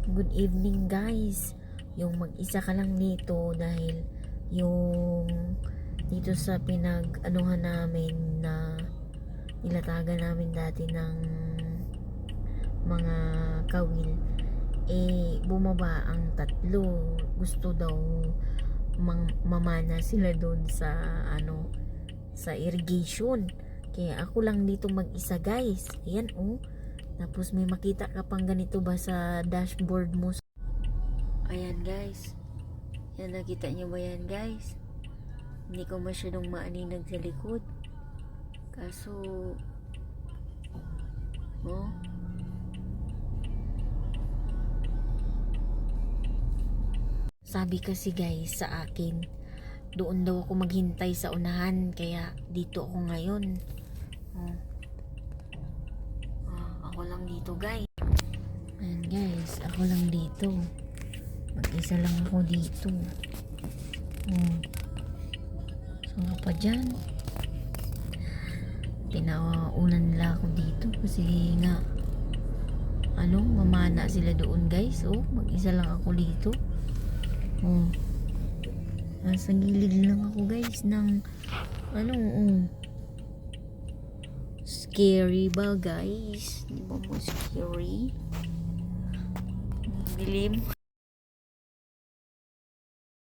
Good evening guys. Yung mag-isa ka lang dito dahil yung dito sa pinag-anuhan namin na nilatagan namin dati ng mga kawil, bumaba ang tatlo. Gusto daw mamana sila doon sa sa irrigation. Kaya ako lang dito mag-isa guys. Ayan tapos may makita ka pang ganito ba sa dashboard mo? Ayan guys. Yan, nakita niyo ba yan guys? Hindi ko masyadong maaninag sa likod. Kaso sabi kasi guys sa akin, doon daw ako maghintay sa unahan, kaya dito ako ngayon. Ako lang dito guys. Ayan guys, ako lang dito. Mag-isa lang ako dito. So pa dyan, tinaunan nila ako dito kasi nga mamana sila doon guys. Mag-isa lang ako dito. Nasa gilid lang ako guys ng scary ba guys? Di ba mo scary? Dilim.